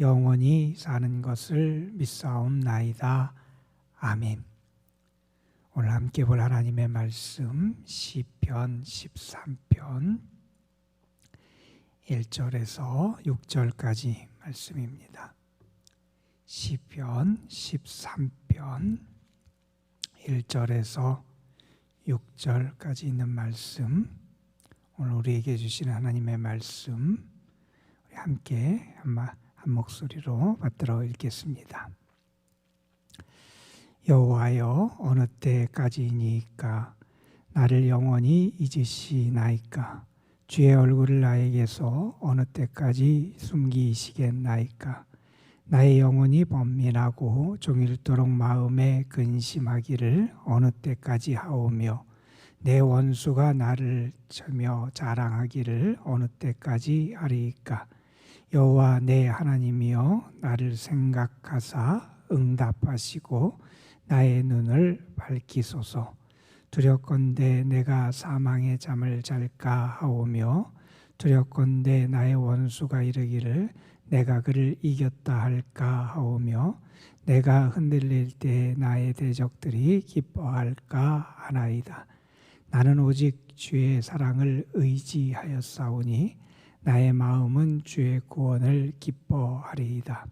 영원히 사는 것을 믿사옵나이다. 아멘. 오늘 함께 볼 하나님의 말씀 시편 13편 1절에서 6절까지 말씀입니다. 시편 13편 1절에서 6절까지 있는 말씀, 오늘 우리에게 주시는 하나님의 말씀 우리 함께 한 목소리로 받들어 읽겠습니다. 여호와여, 어느 때까지이니까 나를 영원히 잊으시나이까? 주의 얼굴을 나에게서 어느 때까지 숨기시겠나이까? 나의 영혼이 번민하고 종일토록 마음에 근심하기를 어느 때까지 하오며, 내 원수가 나를 쳐며 자랑하기를 어느 때까지 하리이까? 여호와 내 하나님이여, 나를 생각하사 응답하시고 나의 눈을 밝히소서. 두렵건대 내가 사망의 잠을 잘까 하오며, 두렵건대 나의 원수가 이르기를 내가 그를 이겼다 할까 하오며, 내가 흔들릴 때 나의 대적들이 기뻐할까 하나이다. 나는 오직 주의 사랑을 의지하였사오니 나의 마음은 주의 구원을 기뻐하리이다.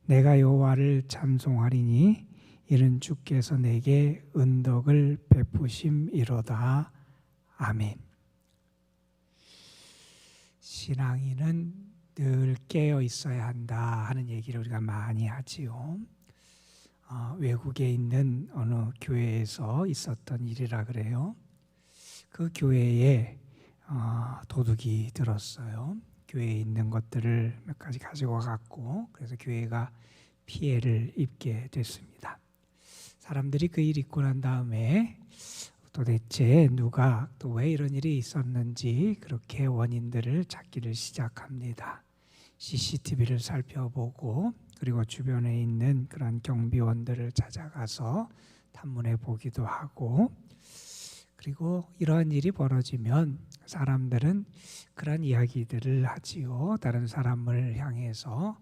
내가 여호와를 찬송하리니 이는 주께서 내게 은덕을 베푸심이로다. 아멘. 신앙인은 늘 깨어 있어야 한다 하는 얘기를 우리가 많이 하지요. 외국에 있는 어느 교회에서 있었던 일이라 그래요. 그 교회에 도둑이 들었어요. 교회에 있는 것들을 몇 가지 가지고 갔고, 그래서 교회가 피해를 입게 됐습니다. 사람들이 그 일 있고 난 다음에 도대체 누가 또 왜 이런 일이 있었는지 그렇게 원인들을 찾기를 시작합니다. CCTV를 살펴보고, 그리고 주변에 있는 그런 경비원들을 찾아가서 탐문해 보기도 하고, 그리고 이러한 일이 벌어지면 사람들은 그런 이야기들을 하지요. 다른 사람을 향해서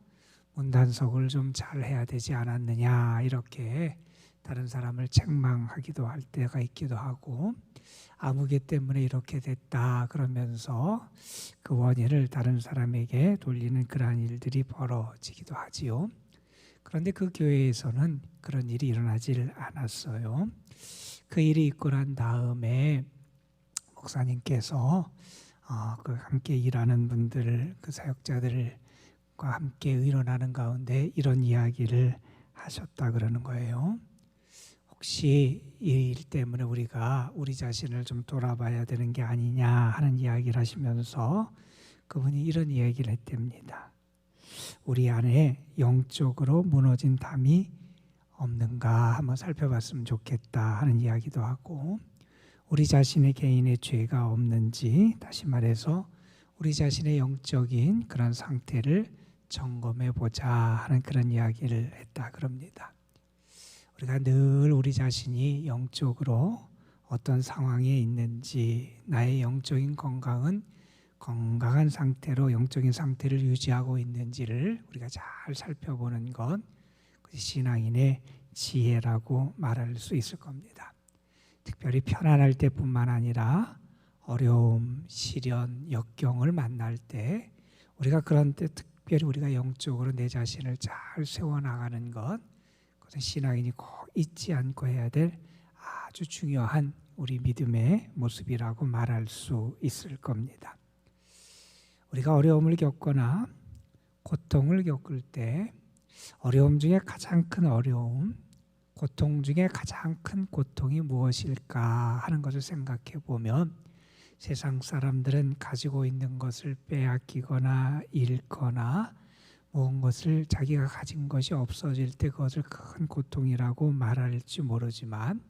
문단속을 좀 잘 해야 되지 않았느냐, 이렇게 다른 사람을 책망하기도 할 때가 있기도 하고, 아무개 때문에 이렇게 됐다 그러면서 그 원인을 다른 사람에게 돌리는 그러한 일들이 벌어지기도 하지요. 그런데 그 교회에서는 그런 일이 일어나질 않았어요. 그 일이 있고 난 다음에 목사님께서 그 함께 일하는 분들, 그 사역자들과 함께 의논하는 가운데 이런 이야기를 하셨다 그러는 거예요. 혹시 이 일 때문에 우리가 우리 자신을 좀 돌아봐야 되는 게 아니냐 하는 이야기를 하시면서 그분이 이런 이야기를 했답니다. 우리 안에 영적으로 무너진 담이 없는가 한번 살펴봤으면 좋겠다 하는 이야기도 하고, 우리 자신의 개인의 죄가 없는지, 다시 말해서 우리 자신의 영적인 그런 상태를 점검해 보자 하는 그런 이야기를 했다 그럽니다. 우리가 늘 우리 자신이 영적으로 어떤 상황에 있는지, 나의 영적인 건강은 건강한 상태로 영적인 상태를 유지하고 있는지를 우리가 잘 살펴보는 것, 신앙인의 지혜라고 말할 수 있을 겁니다. 특별히 편안할 때뿐만 아니라 어려움, 시련, 역경을 만날 때, 우리가 그런 때 특별히 우리가 영적으로 내 자신을 잘 세워나가는 것, 그것은 신앙인이 꼭 잊지 않고 해야 될 아주 중요한 우리 믿음의 모습이라고 말할 수 있을 겁니다. 우리가 어려움을 겪거나 고통을 겪을 때, 어려움 중에 가장 큰 어려움, 고통 중에 가장 큰 고통이 무엇일까 하는 것을 생각해 보면, 세상 사람들은 가지고 있는 것을 빼앗기거나 잃거나 모든 것을 자기가 가진 것이 없어질 때 그것을 큰 고통이라고 말할지 모르지만,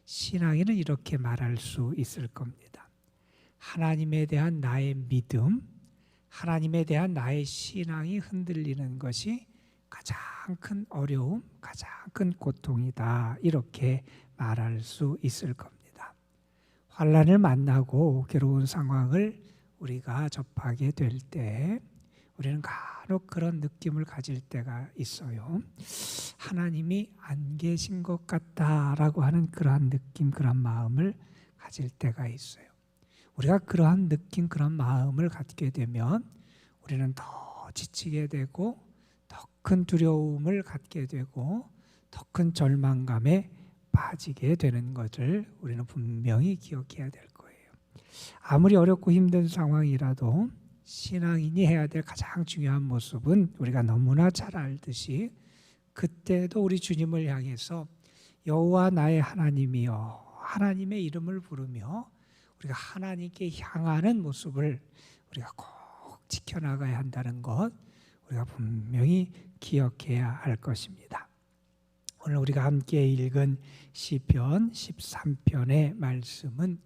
신앙인은 이렇게 말할 수 있을 겁니다. 하나님에 대한 나의 믿음, 하나님에 대한 나의 신앙이 흔들리는 것이 가장 큰 어려움, 가장 큰 고통이다, 이렇게 말할 수 있을 겁니다. 환난을 만나고 괴로운 상황을 우리가 접하게 될 때 우리는 간혹 그런 느낌을 가질 때가 있어요. 하나님이 안 계신 것 같다라고 하는 그러한 느낌, 그런 마음을 가질 때가 있어요. 우리가 그러한 느낌, 그런 마음을 갖게 되면 우리는 더 지치게 되고 더 큰 두려움을 갖게 되고 더 큰 절망감에 빠지게 되는 것을 우리는 분명히 기억해야 될 거예요. 아무리 어렵고 힘든 상황이라도 신앙인이 해야 될 가장 중요한 모습은 우리가 너무나 잘 알듯이 그때도 우리 주님을 향해서 여호와 나의 하나님이여 하나님의 이름을 부르며 우리가 하나님께 향하는 모습을 우리가 꼭 지켜나가야 한다는 것 우리가 분명히 기억해야 할 것입니다. 오늘 우리가 함께 읽은 시편 13편의 말씀은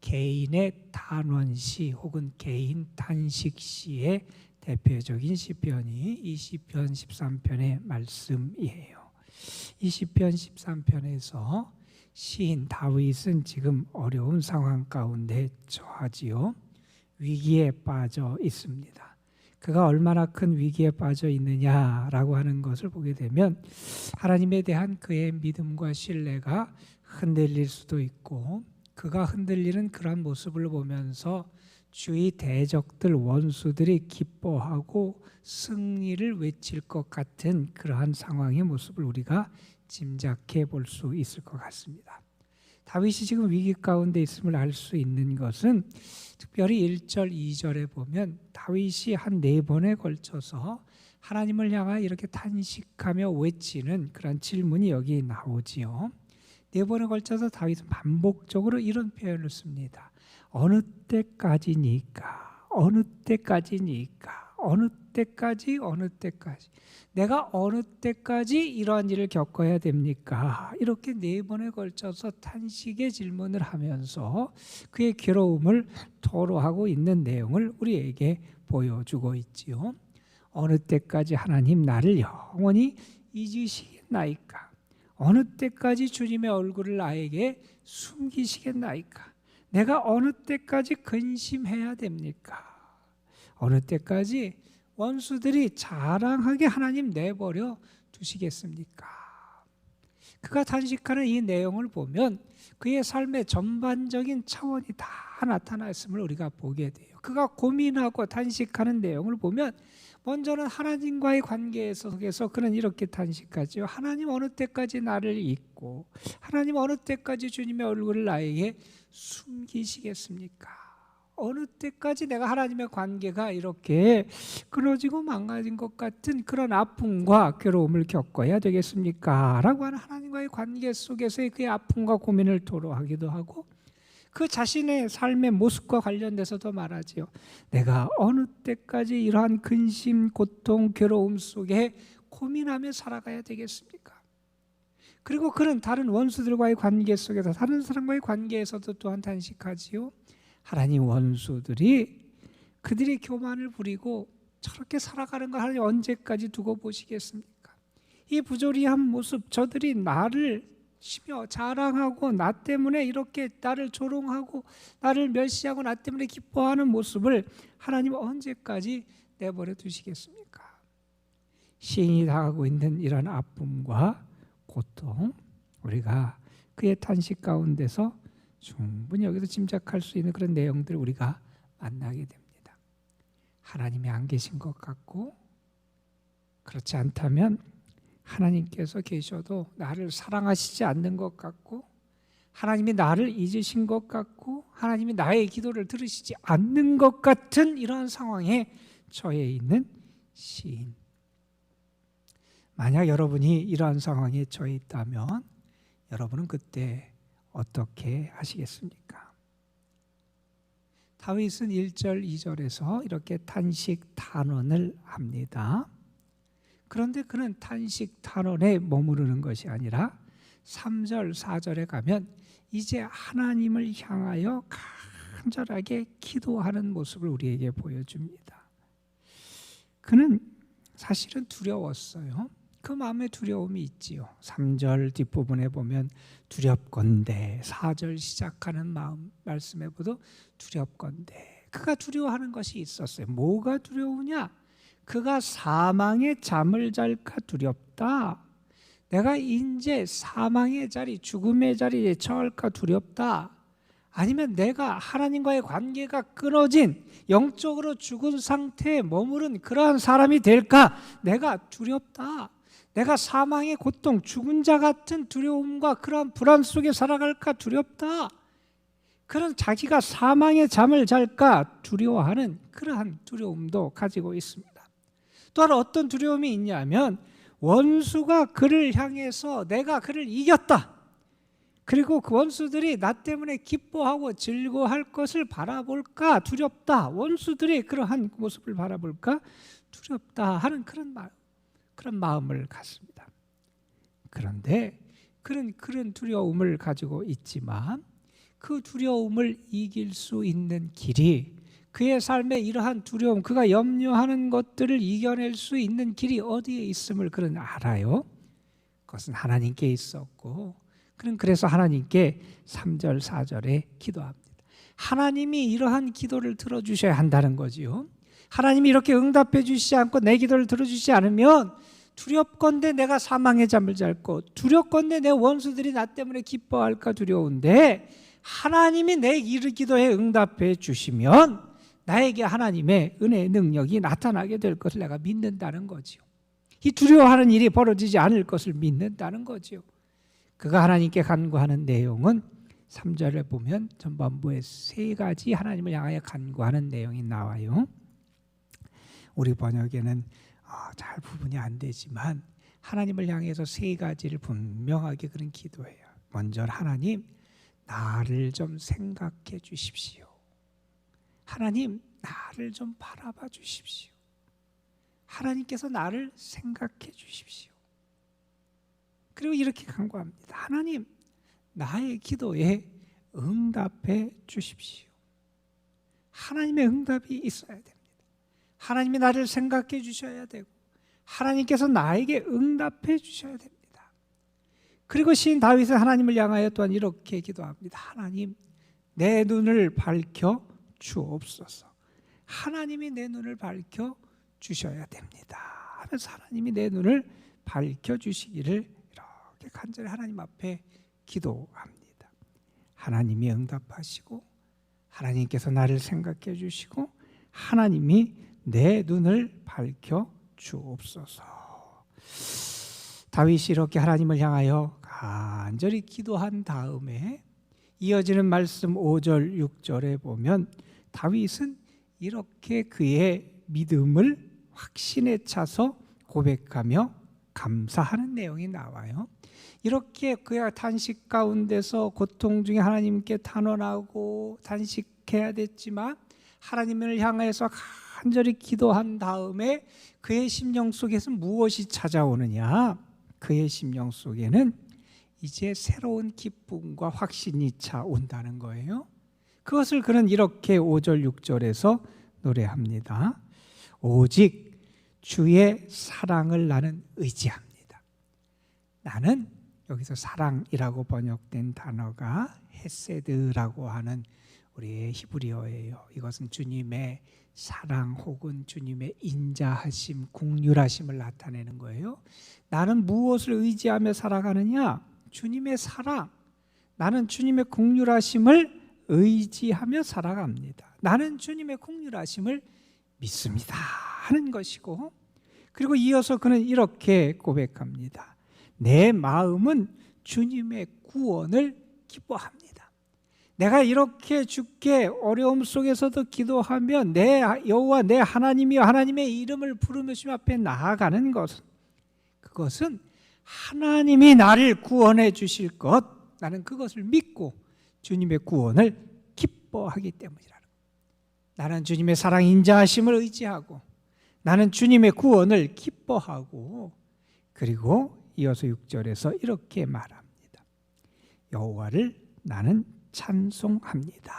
개인의 탄원시 혹은 개인 탄식시의 대표적인 시편이 이 시편 13편의 말씀이에요. 이 시편 13편에서 시인 다윗은 지금 어려운 상황 가운데 처하지요. 위기에 빠져 있습니다. 그가 얼마나 큰 위기에 빠져 있느냐라고 하는 것을 보게 되면 하나님에 대한 그의 믿음과 신뢰가 흔들릴 수도 있고 그가 흔들리는 그런 모습을 보면서 주위 대적들 원수들이 기뻐하고 승리를 외칠 것 같은 그러한 상황의 모습을 우리가 짐작해 볼 수 있을 것 같습니다. 다윗이 지금 위기 가운데 있음을 알 수 있는 것은 특별히 1절, 2절에 보면 다윗이 한 4번에 걸쳐서 하나님을 향하여 이렇게 탄식하며 외치는 그런 질문이 여기 나오지요. 4번에 걸쳐서 다윗은 반복적으로 이런 표현을 씁니다. 어느 때까지니까, 어느 때까지니까, 어느 때까지, 어느 때까지. 내가 어느 때까지 이러한 일을 겪어야 됩니까? 이렇게 4번에 걸쳐서 탄식의 질문을 하면서 그의 괴로움을 토로하고 있는 내용을 우리에게 보여주고 있지요. 어느 때까지 하나님 나를 영원히 잊으시겠나이까? 어느 때까지 주님의 얼굴을 나에게 숨기시겠나이까? 내가 어느 때까지 근심해야 됩니까? 어느 때까지 원수들이 자랑하게 하나님 내버려 두시겠습니까? 그가 탄식하는 이 내용을 보면 그의 삶의 전반적인 차원이 다 나타났음을 우리가 보게 돼요. 그가 고민하고 탄식하는 내용을 보면 먼저는 하나님과의 관계 속에서 그는 이렇게 탄식하죠. 하나님 어느 때까지 나를 잊고 하나님 어느 때까지 주님의 얼굴을 나에게 숨기시겠습니까? 어느 때까지 내가 하나님의 관계가 이렇게 끊어지고 망가진 것 같은 그런 아픔과 괴로움을 겪어야 되겠습니까? 라고 하는 하나님과의 관계 속에서의 그의 아픔과 고민을 토로하기도 하고 그 자신의 삶의 모습과 관련돼서도 말하지요. 내가 어느 때까지 이러한 근심, 고통, 괴로움 속에 고민하며 살아가야 되겠습니까? 그리고 그는 다른 원수들과의 관계 속에서 다른 사람과의 관계에서도 또한 탄식하지요. 하나님 원수들이 그들이 교만을 부리고 저렇게 살아가는 걸 하나님 언제까지 두고 보시겠습니까? 이 부조리한 모습, 저들이 나를 시며 자랑하고 나 때문에 이렇게 나를 조롱하고 나를 멸시하고 나 때문에 기뻐하는 모습을 하나님 언제까지 내버려 두시겠습니까? 시인이 당하고 있는 이런 아픔과 고통, 우리가 그의 탄식 가운데서 충분히 여기서 짐작할 수 있는 그런 내용들을 우리가 만나게 됩니다. 하나님이 안 계신 것 같고 그렇지 않다면 하나님께서 계셔도 나를 사랑하시지 않는 것 같고 하나님이 나를 잊으신 것 같고 하나님이 나의 기도를 들으시지 않는 것 같은 이러한 상황에 처해 있는 시인. 만약 여러분이 이러한 상황에 처해 있다면 여러분은 그때 어떻게 하시겠습니까? 다윗은 1절, 2절에서 이렇게 탄식 탄원을 합니다. 그런데 그는 탄식 탄원에 머무르는 것이 아니라 3절, 4절에 가면 이제 하나님을 향하여 간절하게 기도하는 모습을 우리에게 보여줍니다. 그는 사실은 두려웠어요. 그 마음에 두려움이 있지요. 3절 뒷부분에 보면 두렵건대, 4절 시작하는 말씀에 보도 두렵건대. 그가 두려워하는 것이 있었어요. 뭐가 두려우냐? 그가 사망의 잠을 잘까 두렵다. 내가 이제 사망의 자리, 죽음의 자리에 처할까 두렵다. 아니면 내가 하나님과의 관계가 끊어진 영적으로 죽은 상태에 머무른 그러한 사람이 될까? 내가 두렵다. 내가 사망의 고통, 죽은 자 같은 두려움과 그러한 불안 속에 살아갈까 두렵다. 그런 자기가 사망의 잠을 잘까 두려워하는 그러한 두려움도 가지고 있습니다. 또한 어떤 두려움이 있냐면 원수가 그를 향해서 내가 그를 이겼다. 그리고 그 원수들이 나 때문에 기뻐하고 즐거워할 것을 바라볼까 두렵다. 원수들이 그러한 모습을 바라볼까 두렵다 하는 그런 마음을 갖습니다. 그런데 그런 두려움을 가지고 있지만 그 두려움을 이길 수 있는 길이, 그의 삶에 이러한 두려움, 그가 염려하는 것들을 이겨낼 수 있는 길이 어디에 있음을 그는 알아요. 그것은 하나님께 있었고, 그는 그래서 하나님께 3절 4절에 기도합니다. 하나님이 이러한 기도를 들어주셔야 한다는 거지요. 하나님이 이렇게 응답해 주시지 않고 내 기도를 들어주시지 않으면 두렵건대 내가 사망의 잠을 잘고, 두렵건대 내 원수들이 나 때문에 기뻐할까 두려운데, 하나님이 내 기도에 응답해 주시면 나에게 하나님의 은혜의 능력이 나타나게 될 것을 내가 믿는다는 거지요. 이 두려워하는 일이 벌어지지 않을 것을 믿는다는 거지요. 그가 하나님께 간구하는 내용은 3절에 보면 전반부에 3가지 하나님을 향하여 간구하는 내용이 나와요. 우리 번역에는 잘 구분이 안 되지만 하나님을 향해서 3가지를 분명하게 그런 기도해요. 먼저 하나님, 나를 좀 생각해 주십시오. 하나님, 나를 좀 바라봐 주십시오. 하나님께서 나를 생각해 주십시오. 그리고 이렇게 간구합니다. 하나님, 나의 기도에 응답해 주십시오. 하나님의 응답이 있어야 됩니다. 하나님이 나를 생각해 주셔야 되고, 하나님께서 나에게 응답해 주셔야 됩니다. 그리고 시인 다윗은 하나님을 향하여 또한 이렇게 기도합니다. 하나님, 내 눈을 밝혀 주옵소서. 하나님이 내 눈을 밝혀 주셔야 됩니다 하면서 하나님이 내 눈을 밝혀 주시기를 이렇게 간절히 하나님 앞에 기도합니다. 하나님이 응답하시고, 하나님께서 나를 생각해 주시고, 하나님이 내 눈을 밝혀 주옵소서. 다윗이 이렇게 하나님을 향하여 간절히 기도한 다음에 이어지는 말씀 5절 6절에 보면 다윗은 이렇게 그의 믿음을 확신에 차서 고백하며 감사하는 내용이 나와요. 이렇게 그의 단식 가운데서 고통 중에 하나님께 탄원하고 단식해야 됐지만 하나님을 향해서 간절히 기도한 다음에 그의 심령 속에서 무엇이 찾아오느냐? 그의 심령 속에는 이제 새로운 기쁨과 확신이 차온다는 거예요. 그것을 그는 이렇게 5절 6절에서 노래합니다. 오직 주의 사랑을 나는 의지합니다. 나는, 여기서 사랑이라고 번역된 단어가 헤세드라고 하는 우리의 히브리어예요. 이것은 주님의 사랑 혹은 주님의 인자하심, 긍휼하심을 나타내는 거예요. 나는 무엇을 의지하며 살아가느냐? 주님의 사랑, 나는 주님의 긍휼하심을 의지하며 살아갑니다. 나는 주님의 긍휼하심을 믿습니다 하는 것이고, 그리고 이어서 그는 이렇게 고백합니다. 내 마음은 주님의 구원을 기뻐합니다. 내가 이렇게 주께 어려움 속에서도 기도하며 내 여호와 내 하나님이여 하나님의 이름을 부르며 주님 앞에 나아가는 것은, 그것은 하나님이 나를 구원해 주실 것, 나는 그것을 믿고 주님의 구원을 기뻐하기 때문이라는 것. 나는 주님의 사랑 인자하심을 의지하고 나는 주님의 구원을 기뻐하고, 그리고 이어서 6절에서 이렇게 말합니다. 여호와를 나는 찬송합니다.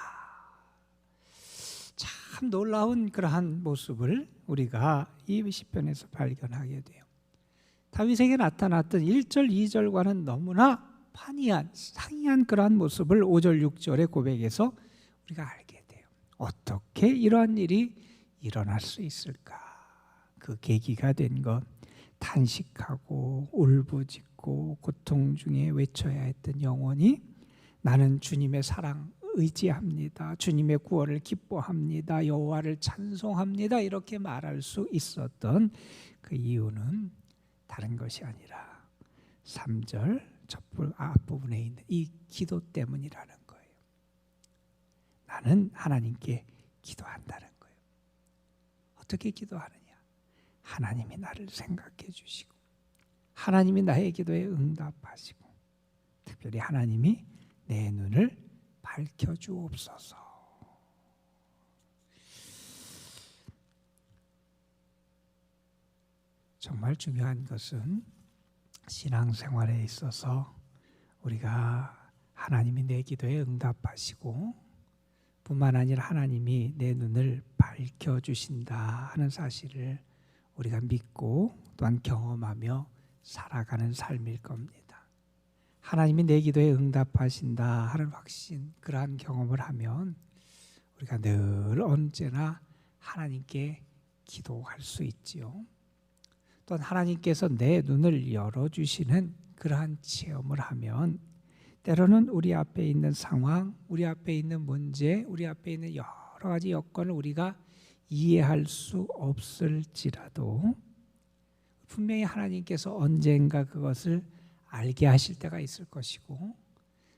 참 놀라운 그러한 모습을 우리가 이 시편에서 발견하게 돼요. 다윗에게 나타났던 1절 2절과는 너무나 판이한 상이한 그러한 모습을 5절 6절의 고백에서 우리가 알게 돼요. 어떻게 이러한 일이 일어날 수 있을까? 그 계기가 된 것, 탄식하고 울부짖고 고통 중에 외쳐야 했던 영혼이 나는 주님의 사랑 의지합니다. 주님의 구원을 기뻐합니다. 여호와를 찬송합니다. 이렇게 말할 수 있었던 그 이유는 다른 것이 아니라 3절 앞부분에 있는 이 기도 때문이라는 거예요. 나는 하나님께 기도한다는 거예요. 어떻게 기도하느냐? 하나님이 나를 생각해 주시고 하나님이 나의 기도에 응답하시고 특별히 하나님이 내 눈을 밝혀주옵소서. 정말 중요한 것은 신앙생활에 있어서 우리가 하나님이 내 기도에 응답하시고 뿐만 아니라 하나님이 내 눈을 밝혀주신다 하는 사실을 우리가 믿고 또한 경험하며 살아가는 삶일 겁니다. 하나님이 내 기도에 응답하신다 하는 확신, 그러한 경험을 하면 우리가 늘 언제나 하나님께 기도할 수 있지요. 또한 하나님께서 내 눈을 열어주시는 그러한 체험을 하면 때로는 우리 앞에 있는 상황, 우리 앞에 있는 문제, 우리 앞에 있는 여러 가지 여건을 우리가 이해할 수 없을지라도 분명히 하나님께서 언젠가 그것을 알게 하실 때가 있을 것이고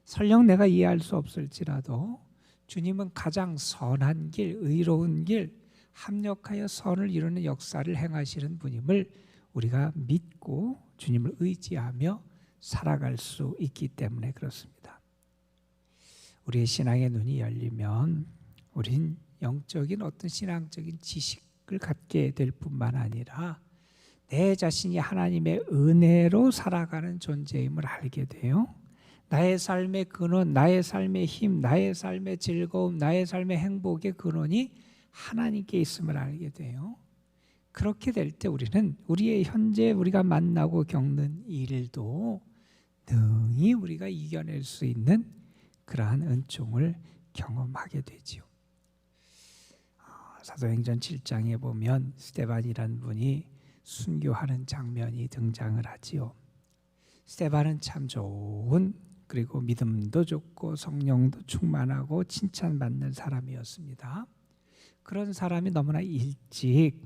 설령 내가 이해할 수 없을지라도 주님은 가장 선한 길, 의로운 길, 합력하여 선을 이루는 역사를 행하시는 분임을 우리가 믿고 주님을 의지하며 살아갈 수 있기 때문에 그렇습니다. 우리의 신앙의 눈이 열리면 우린 영적인 어떤 신앙적인 지식을 갖게 될 뿐만 아니라 내 자신이 하나님의 은혜로 살아가는 존재임을 알게 돼요. 나의 삶의 근원, 나의 삶의 힘, 나의 삶의 즐거움, 나의 삶의 행복의 근원이 하나님께 있음을 알게 돼요. 그렇게 될 때 우리는 우리의 현재 우리가 만나고 겪는 일도 능히 우리가 이겨낼 수 있는 그러한 은총을 경험하게 되지요. 사도행전 7장에 보면 스데반이라는 분이 순교하는 장면이 등장을 하지요. 스데반은 참 좋은, 그리고 믿음도 좋고 성령도 충만하고 칭찬받는 사람이었습니다. 그런 사람이 너무나 일찍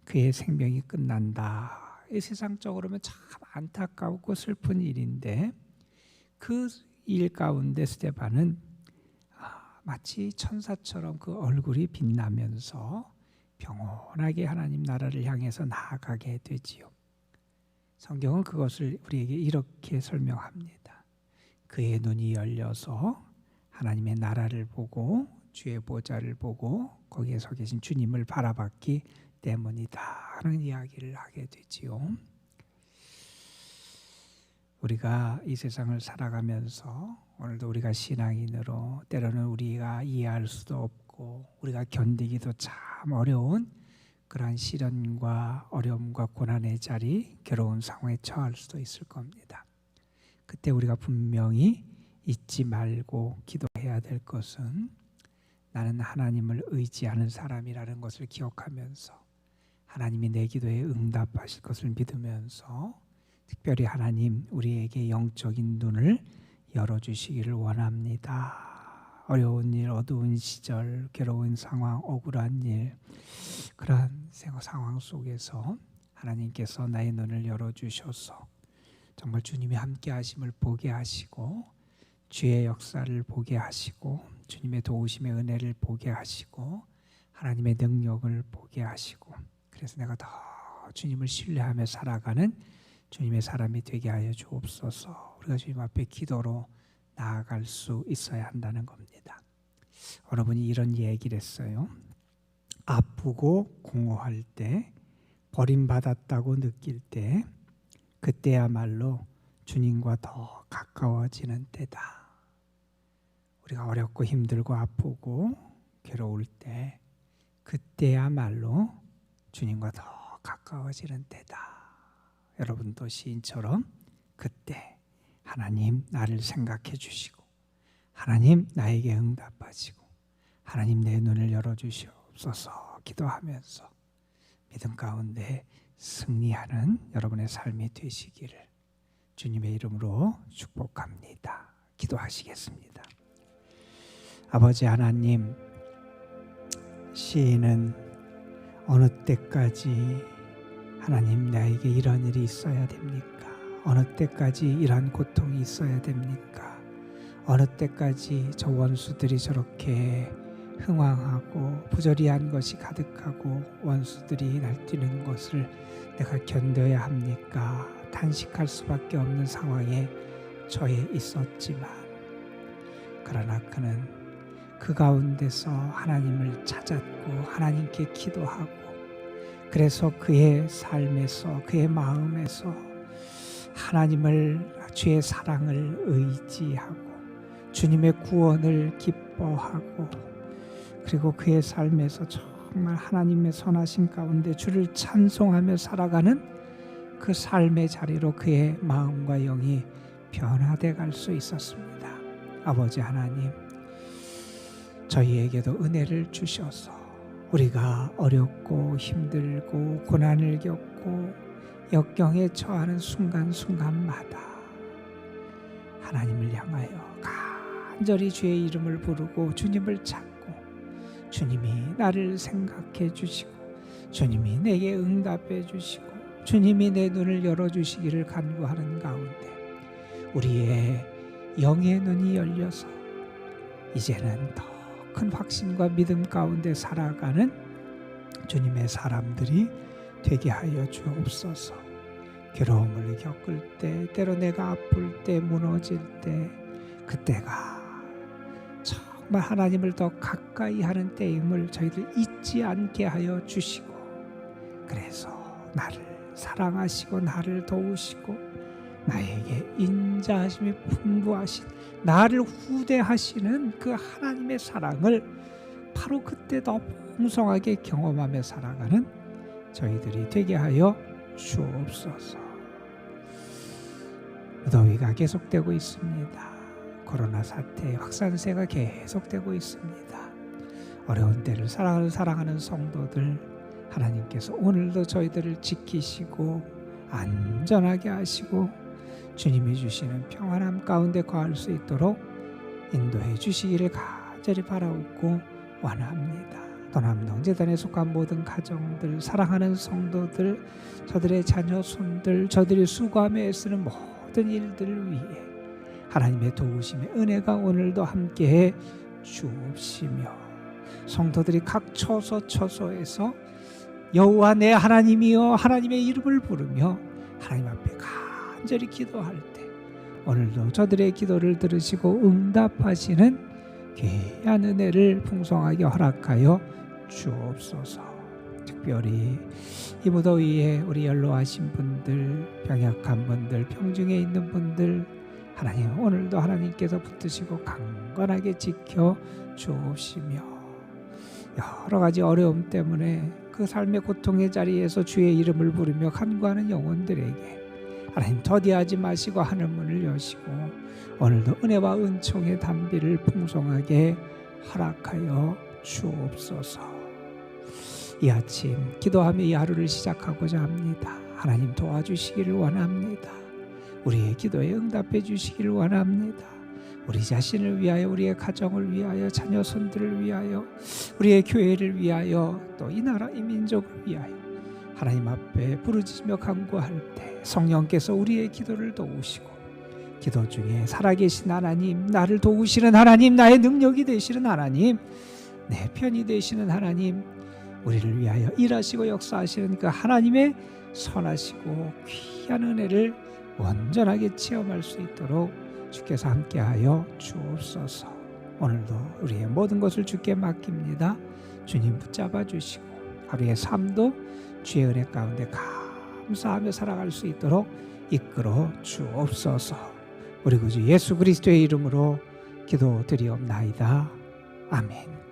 그의 생명이 끝난다. 이 세상적으로는 참 안타깝고 슬픈 일인데 그 일 가운데 스데반은 마치 천사처럼 그 얼굴이 빛나면서 평온하게 하나님 나라를 향해서 나아가게 되지요. 성경은 그것을 우리에게 이렇게 설명합니다. 그의 눈이 열려서 하나님의 나라를 보고 주의 보좌를 보고 거기에 서 계신 주님을 바라봤기 때문이다 하는 이야기를 하게 되지요. 우리가 이 세상을 살아가면서 오늘도 우리가 신앙인으로 때로는 우리가 이해할 수도 없고 우리가 견디기도 참 어려운 그러한 시련과 어려움과 고난의 자리, 괴로운 상황에 처할 수도 있을 겁니다. 그때 우리가 분명히 잊지 말고 기도해야 될 것은 나는 하나님을 의지하는 사람이라는 것을 기억하면서 하나님이 내 기도에 응답하실 것을 믿으면서 특별히 하나님 우리에게 영적인 눈을 열어주시기를 원합니다. 어려운 일, 어두운 시절, 괴로운 상황, 억울한 일, 그러한 상황 속에서 하나님께서 나의 눈을 열어주셔서 정말 주님이 함께 하심을 보게 하시고 주의 역사를 보게 하시고 주님의 도우심의 은혜를 보게 하시고 하나님의 능력을 보게 하시고 그래서 내가 더 주님을 신뢰하며 살아가는 주님의 사람이 되게 하여 주옵소서. 우리가 주님 앞에 기도로 나아갈 수 있어야 한다는 겁니다. 어느 분이 이런 얘기를 했어요. 아프고 공허할 때, 버림받았다고 느낄 때, 그때야말로 주님과 더 가까워지는 때다. 우리가 어렵고 힘들고 아프고 괴로울 때, 그때야말로 주님과 더 가까워지는 때다. 여러분도 시인처럼 그때 하나님 나를 생각해 주시고 하나님 나에게 응답하시고 하나님 내 눈을 열어주시옵소서 기도하면서 믿음 가운데 승리하는 여러분의 삶이 되시기를 주님의 이름으로 축복합니다. 기도하시겠습니다. 아버지 하나님, 시인은 어느 때까지 하나님 나에게 이런 일이 있어야 됩니까? 어느 때까지 이런 고통이 있어야 됩니까? 어느 때까지 저 원수들이 저렇게 흥황하고 부조리한 것이 가득하고 원수들이 날뛰는 것을 내가 견뎌야 합니까? 탄식할 수밖에 없는 상황에 처해 있었지만, 그러나 그는 그 가운데서 하나님을 찾았고 하나님께 기도하고, 그래서 그의 삶에서 그의 마음에서 하나님을, 주의 사랑을 의지하고 주님의 구원을 기뻐하고, 그리고 그의 삶에서 정말 하나님의 선하신 가운데 주를 찬송하며 살아가는 그 삶의 자리로 그의 마음과 영이 변화돼 갈 수 있었습니다. 아버지 하나님, 저희에게도 은혜를 주셔서 우리가 어렵고 힘들고 고난을 겪고 역경에 처하는 순간순간마다 하나님을 향하여 간절히 주의 이름을 부르고 주님을 찾고, 주님이 나를 생각해 주시고 주님이 내게 응답해 주시고 주님이 내 눈을 열어주시기를 간구하는 가운데 우리의 영의 눈이 열려서 이제는 더 큰 확신과 믿음 가운데 살아가는 주님의 사람들이 되게 하여 주옵소서. 괴로움을 겪을 때, 때로 내가 아플 때, 무너질 때, 그때가 정말 하나님을 더 가까이 하는 때임을 저희들 잊지 않게 하여 주시고, 그래서 나를 사랑하시고 나를 도우시고 나에게 인자하심이 풍부하신, 나를 후대하시는 그 하나님의 사랑을 바로 그때 더 풍성하게 경험하며 살아가는 저희들이 되게 하여 주옵소서. 무더위가 계속되고 있습니다. 코로나 사태 확산세가 계속되고 있습니다. 어려운 때를 사랑하는 성도들, 하나님께서 오늘도 저희들을 지키시고 안전하게 하시고 주님이 주시는 평안함 가운데 거할 수 있도록 인도해 주시기를 간절히 바라옵고 원합니다. 도남동재단에 속한 모든 가정들, 사랑하는 성도들, 저들의 자녀 손들, 저들이 수고하며 애쓰는 모든 일들을 위해 하나님의 도우심의 은혜가 오늘도 함께해 주옵시며, 성도들이 각 처소에서 여호와 내 하나님이여 하나님의 이름을 부르며 하나님 앞에 간절히 기도할 때 오늘도 저들의 기도를 들으시고 응답하시는 귀한 은혜를 풍성하게 허락하여 주옵소서. 특별히 이 무더위에 우리 연로하신 분들, 병약한 분들, 병중에 있는 분들, 하나님 오늘도 하나님께서 붙드시고 강건하게 지켜 주옵시며, 여러 가지 어려움 때문에 그 삶의 고통의 자리에서 주의 이름을 부르며 간구하는 영혼들에게 하나님 더디하지 마시고 하늘 문을 여시고 오늘도 은혜와 은총의 담비를 풍성하게 허락하여 주옵소서. 이 아침 기도하며 이 하루를 시작하고자 합니다. 하나님 도와주시기를 원합니다. 우리의 기도에 응답해 주시기를 원합니다. 우리 자신을 위하여, 우리의 가정을 위하여, 자녀 손들을 위하여, 우리의 교회를 위하여, 또 이 나라 이 민족을 위하여 하나님 앞에 부르짖으며 간구할 때 성령께서 우리의 기도를 도우시고, 기도 중에 살아계신 하나님, 나를 도우시는 하나님, 나의 능력이 되시는 하나님, 내 편이 되시는 하나님, 우리를 위하여 일하시고 역사하시는 그 하나님의 선하시고 귀한 은혜를 온전하게 체험할 수 있도록 주께서 함께하여 주옵소서. 오늘도 우리의 모든 것을 주께 맡깁니다. 주님 붙잡아 주시고 하루의 삶도 주의 은혜 가운데 감사하며 살아갈 수 있도록 이끌어 주옵소서. 우리 구주 예수 그리스도의 이름으로 기도드리옵나이다. 아멘.